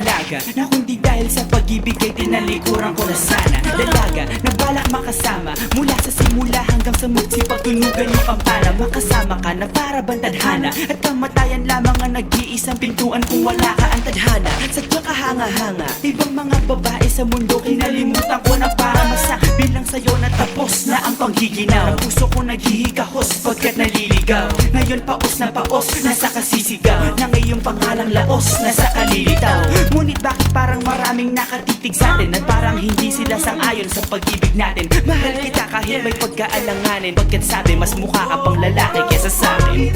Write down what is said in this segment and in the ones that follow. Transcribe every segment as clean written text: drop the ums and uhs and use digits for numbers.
dalaga na kundi dahil sa pag-ibig ay tinalikuran ko na sana. Dalaga na balak makasama mula sa simula hanggang sa magsipagtunugan yung kampana. Makasama ka na para bang tadhana at kamatayan lamang ang nag-iisang pintuan kung wala ka ang tadhana. Sadyang kahanga-hanga, ibang mga babae sa mundo kinalimutan ko na para masabi lang sa'yo na tapos na ang panggiginaw. Ang puso ko naghihikahos pagkat naliligaw. Ngayon paos na paos, nasa kasisigaw na ngayong pangalang laos, nasa kalilitaw. Ngunit bakit parang maraming nakatitig sa atin at parang hindi sila sang-ayon sa pag-ibig natin. Mahal kita kahit may pagkaalanganin, pagkat sabi mas mukha ka pang lalaki kesa sa akin.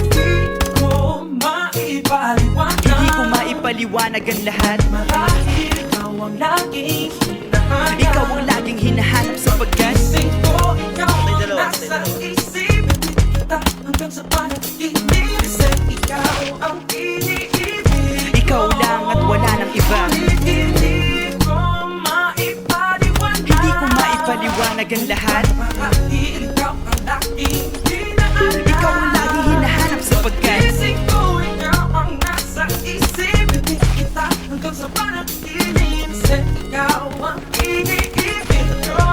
Hindi ko maipaliwanag ang lahat. Marahil ikaw ang laging hinahanap. Ikaw ang laging hinahanap sapagkat Gising ko, ikaw ang nasa isip. Kita hanggang sa panaginip. Kasi ikaw ang iniibig. ikaw lang at wala nang iba. Hindi ko maipaliwanag. Hindi ko maipaliwanag ang lahat. Marahil ikaw ang laging hinahanap. Ikaw ang laging hinahanap sapagkat Gising ko, ikaw ang nasa isip. Kita hanggang sa panaginip. Kasi ikaw ang iniibig ko.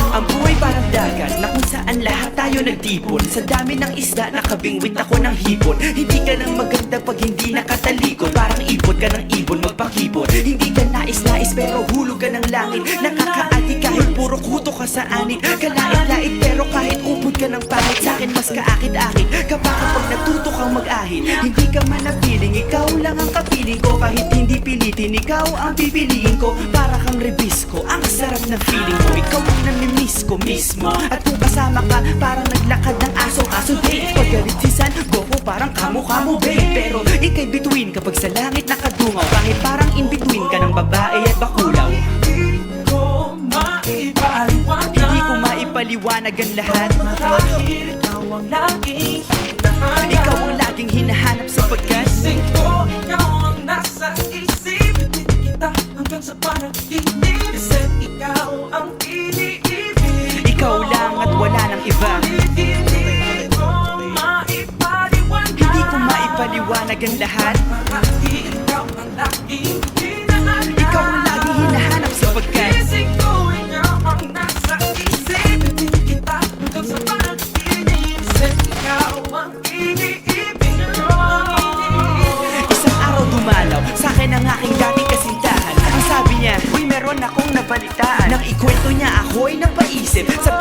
ang buhay parang dagat na kung saan lahat tayo nagtipon. Sa dami ng isda nakabingwit ako ng hipon. Hindi ka lang maganda pag hindi nakatalikod. Parang ipon ka ng ibon magpakipon. Hindi ka nais-nais pero hulog ka ng langit. Nakakaati kahit puro kuto ka sa anit. Kalait-lait pero kahit upod ka ng pangit. Sa'kin mas kaakit-akit kapag natuto kang mag-ahit. Hindi ka manapiling, ikaw lang ang kapiling ko. Kahit hindi pilitin, ikaw ang pipiliin ko. Para kang rebisco, ang sarap ng feeling mo. Ikaw ang namimiss ko mismo. At kung kasama ka, parang naglakad ng aso-aso date. Paggalit si San Goku, parang kamo-kamo babe. Pero ika'y bituin kapag sa langit nakadungaw. Kahit parang in-between ka ng babae at bakulaw. Hindi ko maipaliwanag. Hindi ko maipaliwanag ang lahat. Marahil ikaw ang laging hinahanap. Ikaw ang laging hinahanap sapagkat Gising ko, ikaw ang nasa isip. Kita hanggang sa panaginip. Kasi ikaw ang iniibig. ikaw lang at wala nang iba. Hindi ko maipaliwanag. Hindi ko maipaliwanag ang lahat. Marahil ikaw ang laging hinahanap. Ikaw ang laging hinahanap sapagkat Gising ko, ikaw ang nasa isip. Kita hanggang sa panaginip. Kasi ikaw ang iniibig ko. isang araw dumalaw sa'kin ang aking dating kasintahan. Ang sabi niya, uy meron akong nabalitaan. Nang ikwento niya ako'y napaisip. Sa